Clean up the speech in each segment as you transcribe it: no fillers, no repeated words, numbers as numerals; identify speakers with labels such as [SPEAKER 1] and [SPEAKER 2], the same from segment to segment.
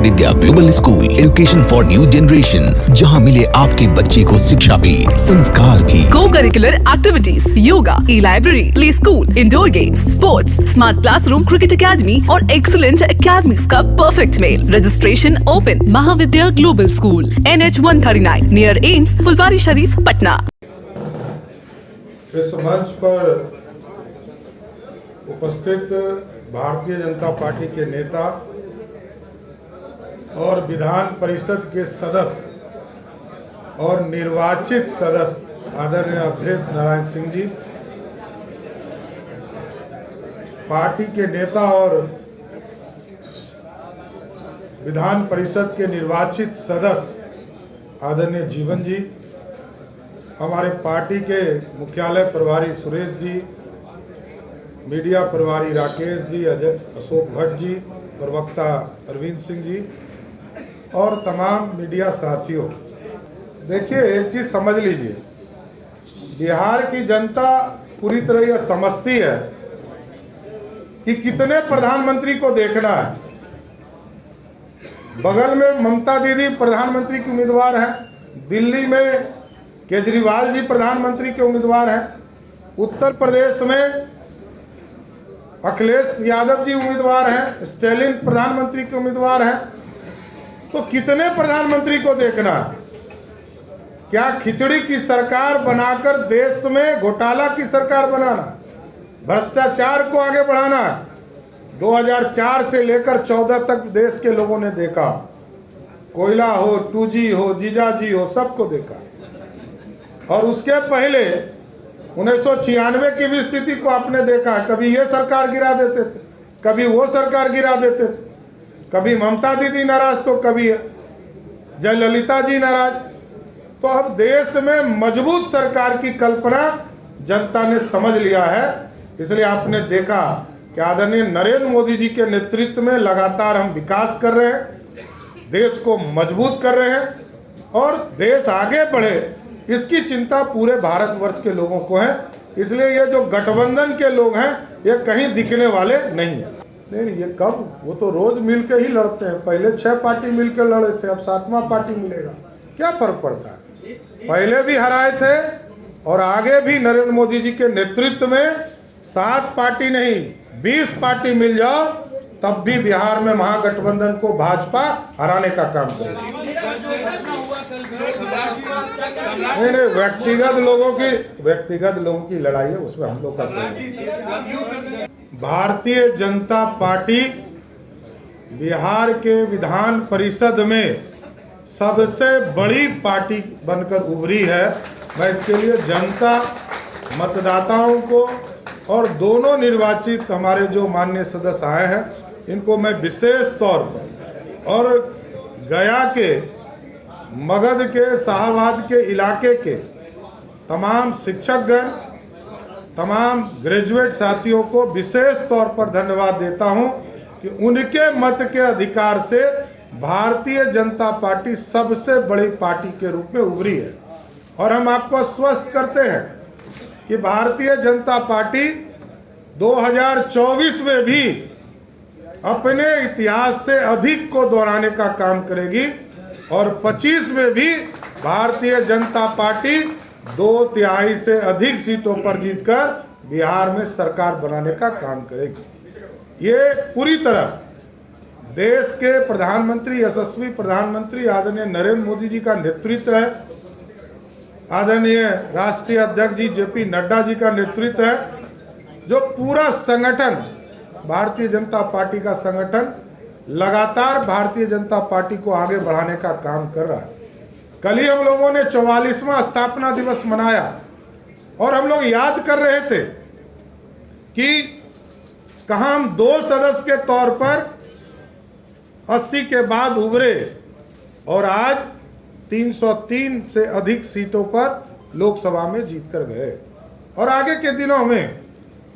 [SPEAKER 1] Mahavidya global school, education for new generation, जहां मिले आपके बच्चे को शिक्षा भी, संस्कार भी।
[SPEAKER 2] Co-curricular activities, yoga, e-library, play school, indoor games, sports, smart classroom, cricket academy और excellent academies का perfect मेल। Registration open। Mahavidya global school, NH 139 near AIMS, Phulwari Sharif, Patna.
[SPEAKER 3] इस मंच पर उपस्थित भारतीय जनता पार्टी के नेता और विधान परिषद के सदस्य और निर्वाचित सदस्य आदरणीय अवधेश नारायण सिंह जी, पार्टी के नेता और विधान परिषद के निर्वाचित सदस्य आदरणीय जीवन जी, हमारे पार्टी के मुख्यालय प्रभारी सुरेश जी, मीडिया प्रभारी राकेश जी, अजय अशोक भट्ट जी, प्रवक्ता अरविंद सिंह जी और तमाम मीडिया साथियों, देखिए एक चीज़ समझ लीजिए, बिहार की जनता पूरी तरह यह समझती है कि कितने प्रधानमंत्री को देखना है। बगल में ममता दीदी प्रधानमंत्री की उम्मीदवार हैं, दिल्ली में केजरीवाल जी प्रधानमंत्री के उम्मीदवार हैं, उत्तर प्रदेश में अखिलेश यादव जी उम्मीदवार हैं, स्टालिन प्रधानमंत्री के उम्मीदवार हैं। तो कितने प्रधानमंत्री को देखना है? क्या खिचड़ी की सरकार बनाकर देश में घोटाला की सरकार बनाना, भ्रष्टाचार को आगे बढ़ाना? 2004 से लेकर 14 तक देश के लोगों ने देखा, कोयला हो, 2G हो, जीजाजी हो, सबको देखा। और उसके पहले 1996 की भी स्थिति को आपने देखा, कभी ये सरकार गिरा देते थे, कभी वो सरकार गिरा देते थे, कभी ममता दीदी नाराज तो कभी जयललिता जी नाराज। तो अब देश में मजबूत सरकार की कल्पना जनता ने समझ लिया है। इसलिए आपने देखा कि आदरणीय नरेंद्र मोदी जी के नेतृत्व में लगातार हम विकास कर रहे हैं, देश को मजबूत कर रहे हैं और देश आगे बढ़े, इसकी चिंता पूरे भारतवर्ष के लोगों को है। इसलिए ये जो गठबंधन के लोग हैं ये कहीं दिखने वाले नहीं है। नहीं, ये कब, वो तो रोज मिलके ही लड़ते हैं। पहले 6 पार्टी मिलकर लड़े थे, अब 7वां पार्टी मिलेगा, क्या फर्क पड़ता है? पहले भी हराए थे और आगे भी नरेंद्र मोदी जी के नेतृत्व में 7 पार्टी नहीं 20 पार्टी मिल जाओ, तब भी बिहार में महागठबंधन को भाजपा हराने का काम करेगी। नहीं, व्यक्तिगत लोगों की लड़ाई है, उसमें हम लोग करते हैं। भारतीय जनता पार्टी बिहार के विधान परिषद में सबसे बड़ी पार्टी बनकर उभरी है। मैं इसके लिए जनता, मतदाताओं को और दोनों निर्वाचित हमारे जो माननीय सदस्य आए हैं, इनको मैं विशेष तौर पर और गया के, मगध के, शाहबाद के इलाके के तमाम शिक्षकगण, तमाम ग्रेजुएट साथियों को विशेष तौर पर धन्यवाद देता हूं कि उनके मत के अधिकार से भारतीय जनता पार्टी सबसे बड़ी पार्टी के रूप में उभरी है। और हम आपको आश्वस्त करते हैं कि भारतीय जनता पार्टी 2024 में भी अपने इतिहास से अधिक को दोहराने का काम करेगी और 25 में भी भारतीय जनता पार्टी 2/3 से अधिक सीटों पर जीतकर बिहार में सरकार बनाने का काम करेगी। ये पूरी तरह देश के प्रधानमंत्री, यशस्वी प्रधानमंत्री आदरणीय नरेंद्र मोदी जी का नेतृत्व है, आदरणीय राष्ट्रीय अध्यक्ष जी JP नड्डा जी का नेतृत्व है, जो पूरा संगठन, भारतीय जनता पार्टी का संगठन लगातार भारतीय जनता पार्टी को आगे बढ़ाने का काम कर रहा है। कल ही हम लोगों ने 44वां स्थापना दिवस मनाया और हम लोग याद कर रहे थे कि कहाँ हम 2 सदस्य के तौर पर 80 के बाद उभरे और आज 303 से अधिक सीटों पर लोकसभा में जीत कर गए। और आगे के दिनों में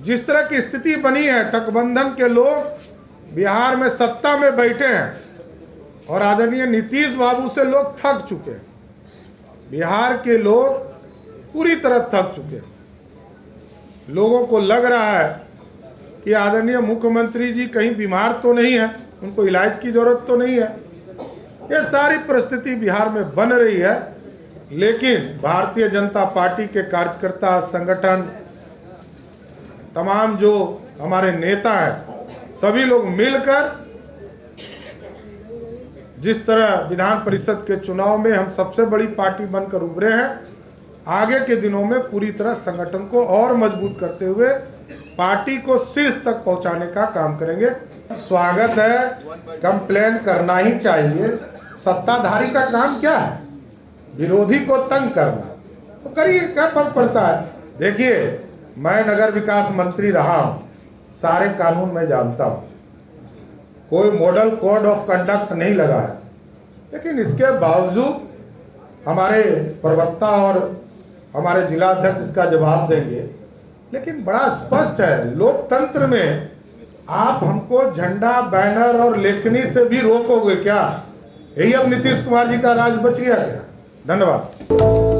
[SPEAKER 3] जिस तरह की स्थिति बनी है, गठबंधन के लोग बिहार में सत्ता में बैठे हैं और आदरणीय नीतीश बाबू से लोग थक चुके हैं। बिहार के लोग पूरी तरह थक चुके हैं। लोगों को लग रहा है कि आदरणीय मुख्यमंत्री जी कहीं बीमार तो नहीं है, उनको इलाज की ज़रूरत तो नहीं है, ये सारी परिस्थिति बिहार में बन रही है, लेकिन भारतीय जनता पार्टी के कार्यकर्ता संगठन, तमाम जो हमारे नेता हैं, सभी लोग मिलकर जिस तरह विधान परिषद के चुनाव में हम सबसे बड़ी पार्टी बनकर उभरे हैं, आगे के दिनों में पूरी तरह संगठन को और मजबूत करते हुए पार्टी को शीर्ष तक पहुंचाने का काम करेंगे। स्वागत है, कंप्लेन करना ही चाहिए। सत्ताधारी का काम क्या है? विरोधी को तंग करना। तो करिए, क्या फर्क पड़ता है? देखिए, मैं नगर विकास मंत्री रहा हूँ, सारे कानून मैं जानता हूँ, कोई मॉडल कोड ऑफ कंडक्ट नहीं लगा है, लेकिन इसके बावजूद हमारे प्रवक्ता और हमारे जिला अध्यक्ष इसका जवाब देंगे। लेकिन बड़ा स्पष्ट है, लोकतंत्र में आप हमको झंडा, बैनर और लेखनी से भी रोकोगे क्या? यही अब नीतीश कुमार जी का राज बच गया क्या? धन्यवाद।